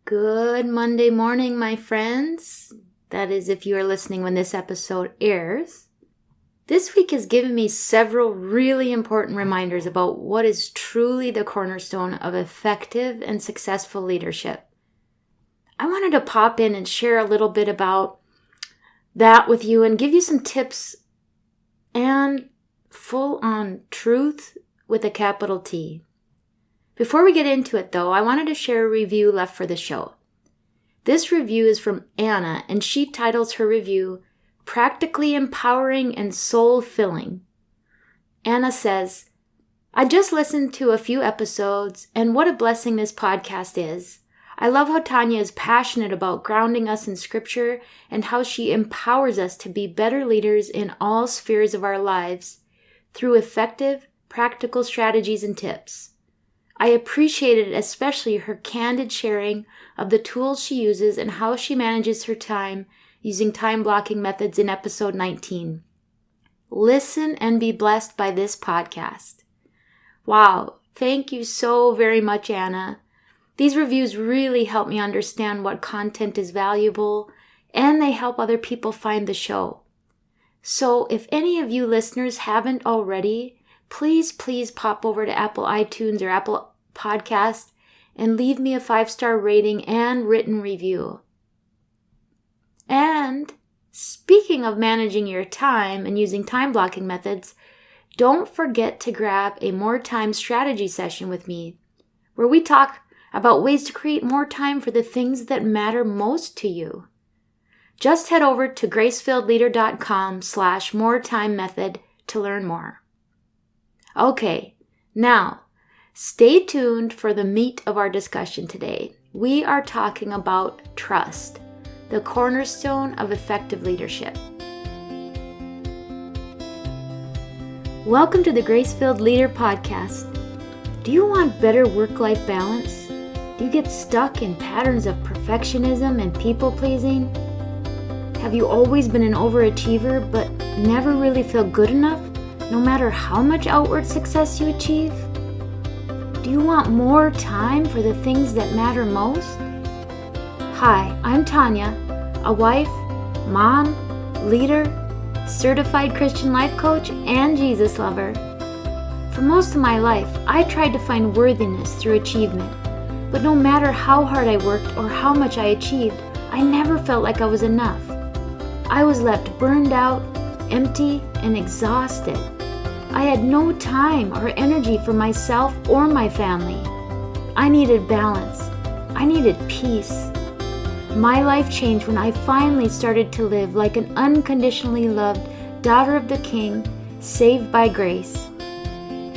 Good Monday morning, my friends. That is, if you are listening when this episode airs. This week has given me several really important reminders about what is truly the cornerstone of effective and successful leadership. I wanted to pop in and share a little bit about that with you and give you some tips and full-on truth with a capital T. Before we get into it, though, I wanted to share a review left for the show. This review is from Anna, and she titles her review, Practically Empowering and Soul-Filling. Anna says, I just listened to a few episodes, and what a blessing this podcast is. I love how Tanya is passionate about grounding us in Scripture and how she empowers us to be better leaders in all spheres of our lives through effective, practical strategies and tips. I appreciated especially her candid sharing of the tools she uses and how she manages her time using time blocking methods in episode 19. Listen and be blessed by this podcast. Wow, thank you so very much, Anna. These reviews really help me understand what content is valuable, and they help other people find the show. So if any of you listeners haven't already, please pop over to Apple iTunes or Apple Podcast and leave me a 5-star rating and written review. And speaking of managing your time and using time blocking methods, don't forget to grab a more time strategy session with me, where we talk about ways to create more time for the things that matter most to you. Just head over to gracefilledleader.com/moretimemethod to learn more. Okay, now, stay tuned for the meat of our discussion today. We are talking about trust, the cornerstone of effective leadership. Welcome to the Grace-Filled Leader Podcast. Do you want better work-life balance? Do you get stuck in patterns of perfectionism and people-pleasing? Have you always been an overachiever but never really feel good enough, no matter how much outward success you achieve? Do you want more time for the things that matter most? Hi, I'm Tanya, a wife, mom, leader, certified Christian life coach, and Jesus lover. For most of my life, I tried to find worthiness through achievement, but no matter how hard I worked or how much I achieved, I never felt like I was enough. I was left burned out, empty, and exhausted. I had no time or energy for myself or my family. I needed balance. I needed peace. My life changed when I finally started to live like an unconditionally loved daughter of the King, saved by grace.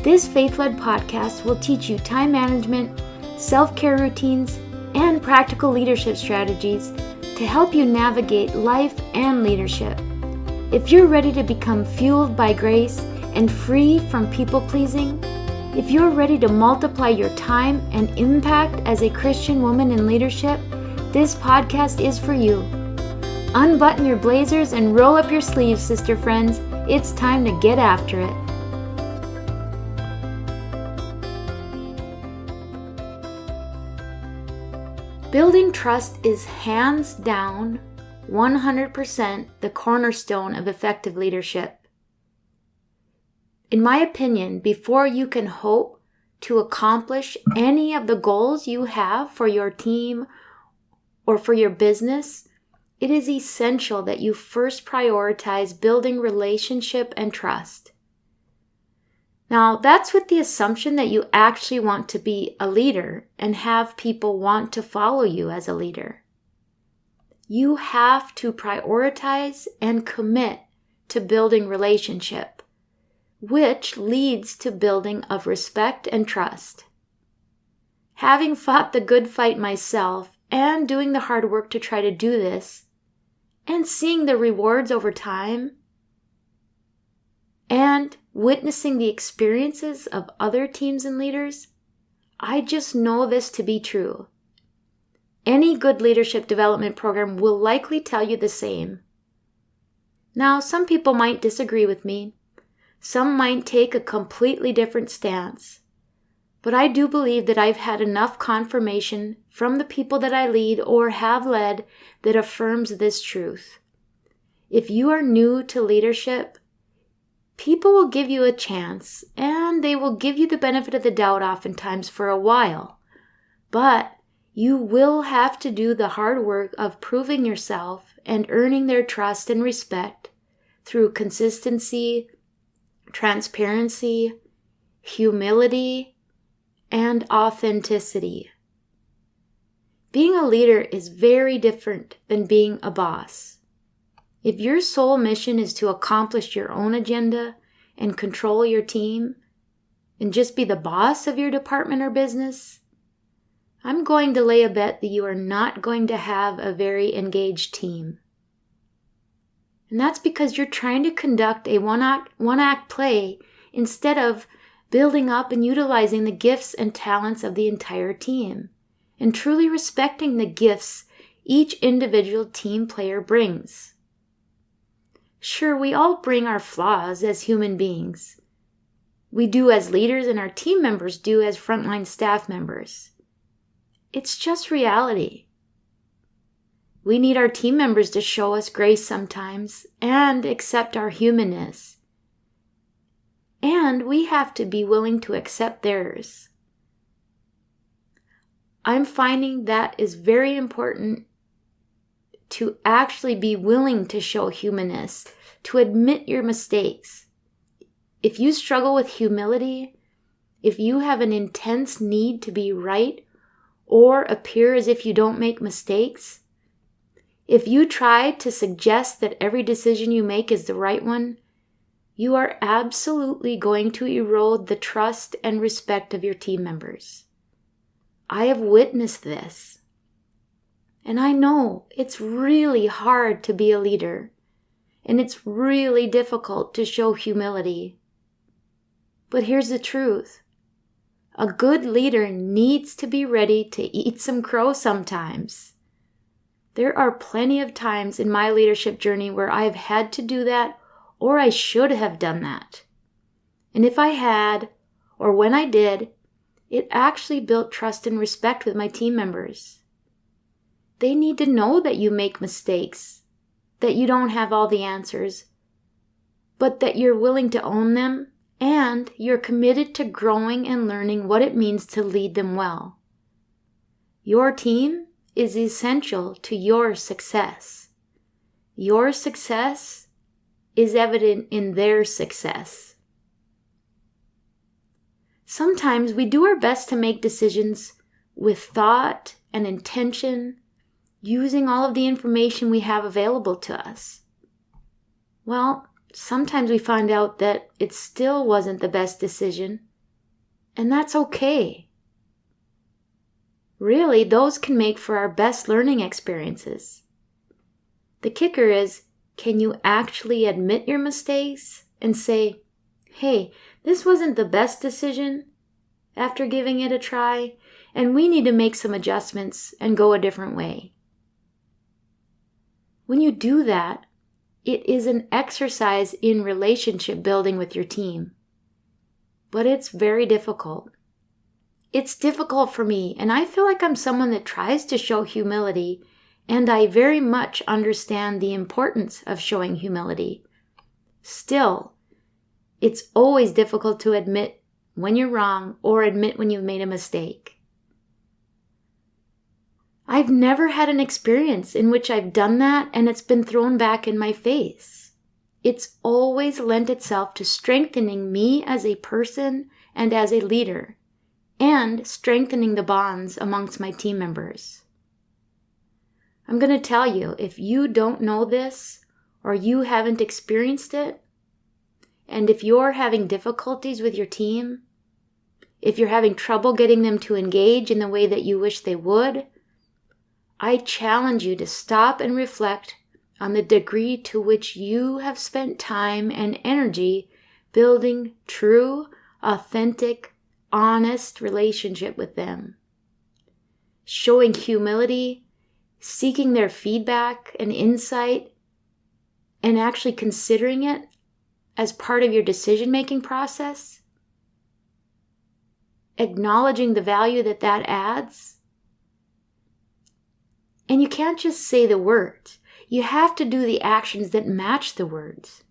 This faith-led podcast will teach you time management, self-care routines, and practical leadership strategies to help you navigate life and leadership. If you're ready to become fueled by grace and free from people-pleasing, if you're ready to multiply your time and impact as a Christian woman in leadership, this podcast is for you. Unbutton your blazers and roll up your sleeves, sister friends. It's time to get after it. Building trust is hands down, 100% the cornerstone of effective leadership. In my opinion, before you can hope to accomplish any of the goals you have for your team or for your business, it is essential that you first prioritize building relationship and trust. Now, that's with the assumption that you actually want to be a leader and have people want to follow you as a leader. You have to prioritize and commit to building relationship, which leads to building of respect and trust. Having fought the good fight myself and doing the hard work to try to do this, and seeing the rewards over time, and witnessing the experiences of other teams and leaders, I just know this to be true. Any good leadership development program will likely tell you the same. Now, some people might disagree with me. Some might take a completely different stance. But I do believe that I've had enough confirmation from the people that I lead or have led that affirms this truth. If you are new to leadership, people will give you a chance, and they will give you the benefit of the doubt oftentimes for a while. But you will have to do the hard work of proving yourself and earning their trust and respect through consistency, transparency, humility, and authenticity. Being a leader is very different than being a boss. If your sole mission is to accomplish your own agenda and control your team and just be the boss of your department or business, I'm going to lay a bet that you are not going to have a very engaged team. And that's because you're trying to conduct a one-act play instead of building up and utilizing the gifts and talents of the entire team, and truly respecting the gifts each individual team player brings. Sure, we all bring our flaws as human beings. We do as leaders, and our team members do as frontline staff members. It's just reality. We need our team members to show us grace sometimes and accept our humanness. And we have to be willing to accept theirs. I'm finding that is very important to actually be willing to show humanness, to admit your mistakes. If you struggle with humility, if you have an intense need to be right or appear as if you don't make mistakes, if you try to suggest that every decision you make is the right one, you are absolutely going to erode the trust and respect of your team members. I have witnessed this. And I know it's really hard to be a leader, and it's really difficult to show humility. But here's the truth. A good leader needs to be ready to eat some crow sometimes. There are plenty of times in my leadership journey where I've had to do that, or I should have done that. And if I had, or when I did, it actually built trust and respect with my team members. They need to know that you make mistakes, that you don't have all the answers, but that you're willing to own them, and you're committed to growing and learning what it means to lead them well. Your team is essential to your success. Your success is evident in their success. Sometimes we do our best to make decisions with thought and intention, using all of the information we have available to us. Well, sometimes we find out that it still wasn't the best decision, and that's okay. Really, those can make for our best learning experiences. The kicker is, can you actually admit your mistakes and say, hey, this wasn't the best decision after giving it a try, and we need to make some adjustments and go a different way. When you do that, it is an exercise in relationship building with your team. But it's very difficult. It's difficult for me, and I feel like I'm someone that tries to show humility, and I very much understand the importance of showing humility. Still, it's always difficult to admit when you're wrong or admit when you've made a mistake. I've never had an experience in which I've done that and it's been thrown back in my face. It's always lent itself to strengthening me as a person and as a leader, and strengthening the bonds amongst my team members. I'm going to tell you, if you don't know this or you haven't experienced it, and if you're having difficulties with your team, if you're having trouble getting them to engage in the way that you wish they would, I challenge you to stop and reflect on the degree to which you have spent time and energy building true, authentic, honest relationship with them. Showing humility, seeking their feedback and insight, and actually considering it as part of your decision-making process. acknowledging the value that adds. And you can't just say the words. You have to do the actions that match the words.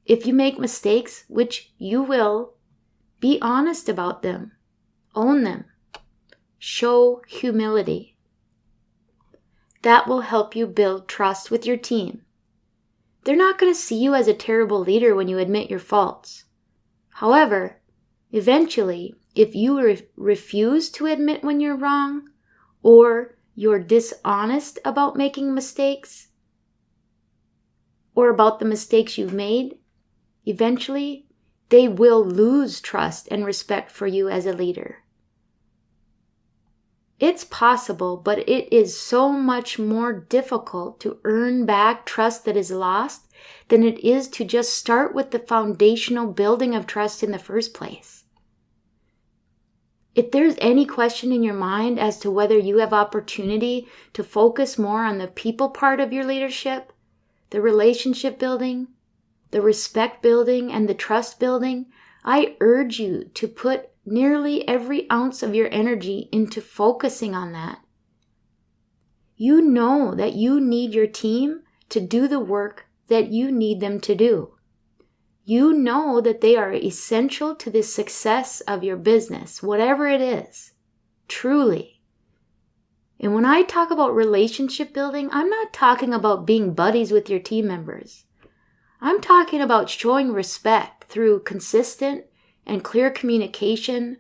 If you make mistakes, which you will, be honest about them. Own them. Show humility. That will help you build trust with your team. They're not going to see you as a terrible leader when you admit your faults. However, eventually, if you refuse to admit when you're wrong, or you're dishonest about making mistakes, or about the mistakes you've made, eventually they will lose trust and respect for you as a leader. It's possible, but it is so much more difficult to earn back trust that is lost than it is to just start with the foundational building of trust in the first place. If there's any question in your mind as to whether you have opportunity to focus more on the people part of your leadership, the relationship building, the respect building, and the trust building, I urge you to put nearly every ounce of your energy into focusing on that. You know that you need your team to do the work that you need them to do. You know that they are essential to the success of your business, whatever it is, truly. And when I talk about relationship building, I'm not talking about being buddies with your team members. I'm talking about showing respect through consistent and clear communication,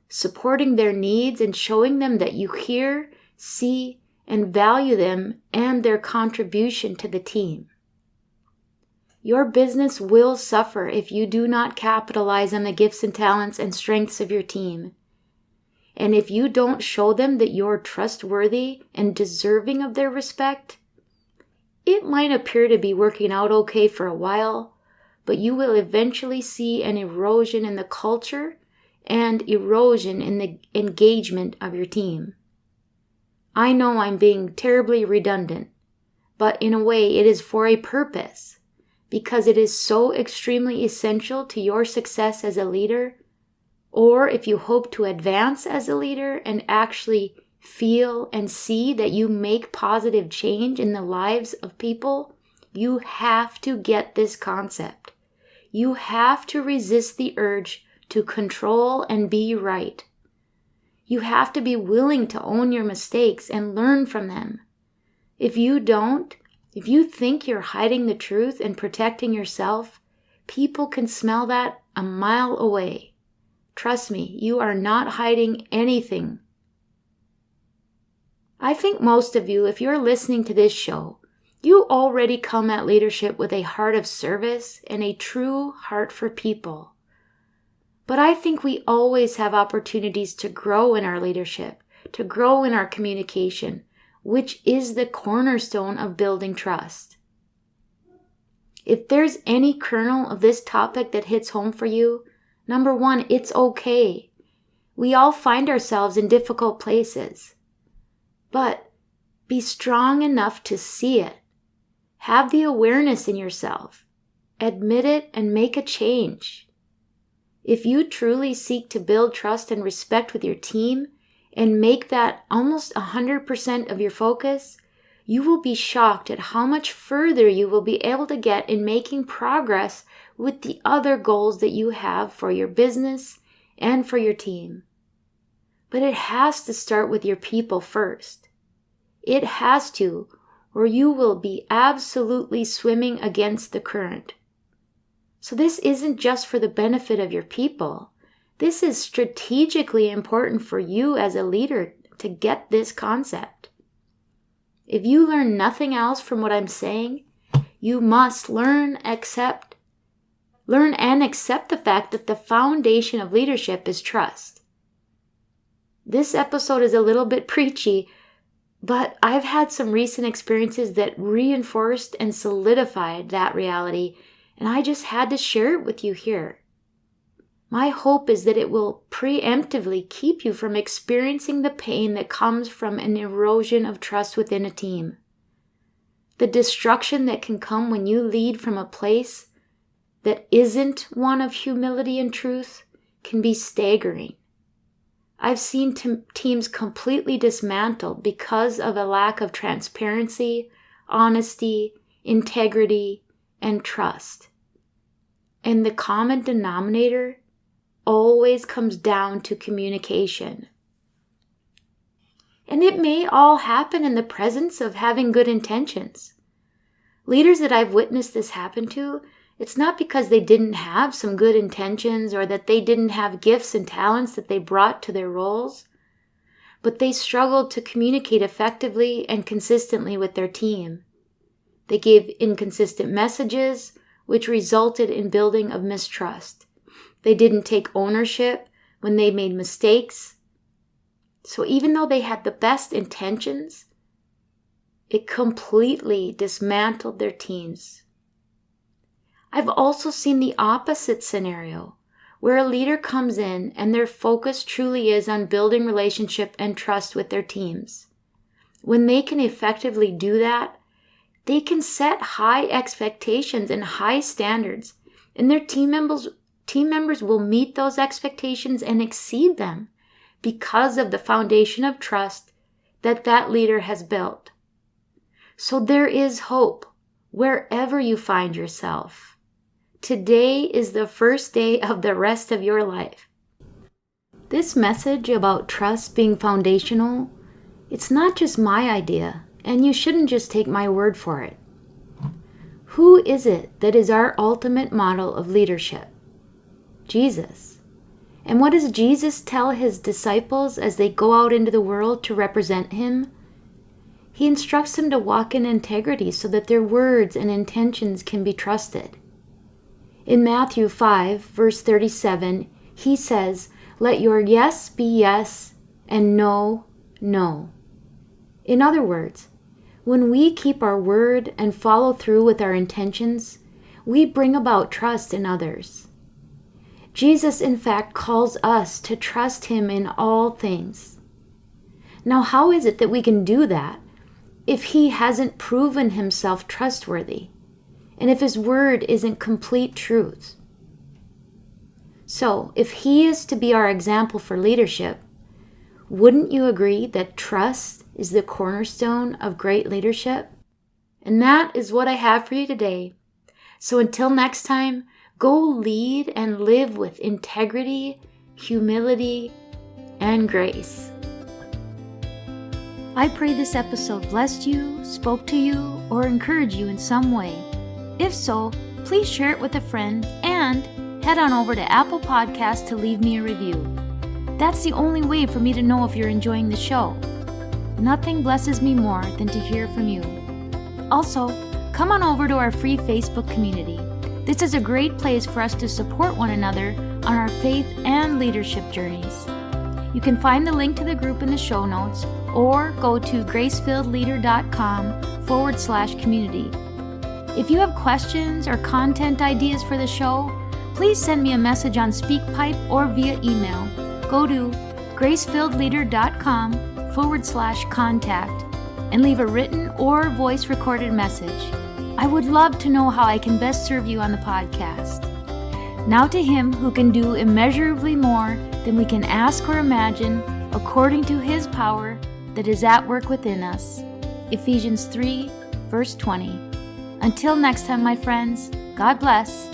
supporting their needs and showing them that you hear, see, and value them and their contribution to the team. Your business will suffer if you do not capitalize on the gifts and talents and strengths of your team. And if you don't show them that you're trustworthy and deserving of their respect, it might appear to be working out okay for a while, but you will eventually see an erosion in the culture and erosion in the engagement of your team. I know I'm being terribly redundant, but in a way it is for a purpose, because it is so extremely essential to your success as a leader, or if you hope to advance as a leader and actually feel and see that you make positive change in the lives of people, you have to get this concept. You have to resist the urge to control and be right. You have to be willing to own your mistakes and learn from them. If you don't, if you think you're hiding the truth and protecting yourself, people can smell that a mile away. Trust me, you are not hiding anything. I think most of you, if you're listening to this show, you already come at leadership with a heart of service and a true heart for people. But I think we always have opportunities to grow in our leadership, to grow in our communication, which is the cornerstone of building trust. If there's any kernel of this topic that hits home for you, number one, it's okay. We all find ourselves in difficult places. But be strong enough to see it. Have the awareness in yourself. Admit it and make a change. If you truly seek to build trust and respect with your team and make that almost 100% of your focus, you will be shocked at how much further you will be able to get in making progress with the other goals that you have for your business and for your team. But it has to start with your people first. It has to, or you will be absolutely swimming against the current. So this isn't just for the benefit of your people. This is strategically important for you as a leader to get this concept. If you learn nothing else from what I'm saying, you must learn and accept the fact that the foundation of leadership is trust. This episode is a little bit preachy, but I've had some recent experiences that reinforced and solidified that reality, and I just had to share it with you here. My hope is that it will preemptively keep you from experiencing the pain that comes from an erosion of trust within a team. The destruction that can come when you lead from a place that isn't one of humility and truth can be staggering. I've seen teams completely dismantled because of a lack of transparency, honesty, integrity, and trust. And the common denominator always comes down to communication. And it may all happen in the presence of having good intentions. Leaders that I've witnessed this happen to, it's not because they didn't have some good intentions or that they didn't have gifts and talents that they brought to their roles, but they struggled to communicate effectively and consistently with their team. They gave inconsistent messages, which resulted in building of mistrust. They didn't take ownership when they made mistakes. So even though they had the best intentions, it completely dismantled their teams. I've also seen the opposite scenario, where a leader comes in and their focus truly is on building relationship and trust with their teams. When they can effectively do that, they can set high expectations and high standards, and their team members will meet those expectations and exceed them because of the foundation of trust that leader has built. So there is hope wherever you find yourself. Today is the first day of the rest of your life. This message about trust being foundational, it's not just my idea, and you shouldn't just take my word for it. Who is it that is our ultimate model of leadership? Jesus. And what does Jesus tell his disciples as they go out into the world to represent him? He instructs them to walk in integrity so that their words and intentions can be trusted. In Matthew 5, verse 37, he says, "Let your yes be yes and no, no." In other words, when we keep our word and follow through with our intentions, we bring about trust in others. Jesus, in fact, calls us to trust him in all things. Now, how is it that we can do that if he hasn't proven himself trustworthy, and if his word isn't complete truth? So, if he is to be our example for leadership, wouldn't you agree that trust is the cornerstone of great leadership? And that is what I have for you today. So until next time, go lead and live with integrity, humility, and grace. I pray this episode blessed you, spoke to you, or encouraged you in some way. If so, please share it with a friend and head on over to Apple Podcasts to leave me a review. That's the only way for me to know if you're enjoying the show. Nothing blesses me more than to hear from you. Also, come on over to our free Facebook community. This is a great place for us to support one another on our faith and leadership journeys. You can find the link to the group in the show notes or go to gracefilledleader.com/community. If you have questions or content ideas for the show, please send me a message on SpeakPipe or via email. Go to gracefilledleader.com/contact and leave a written or voice recorded message. I would love to know how I can best serve you on the podcast. Now to him who can do immeasurably more than we can ask or imagine, according to his power that is at work within us. Ephesians 3, verse 20. Until next time, my friends, God bless.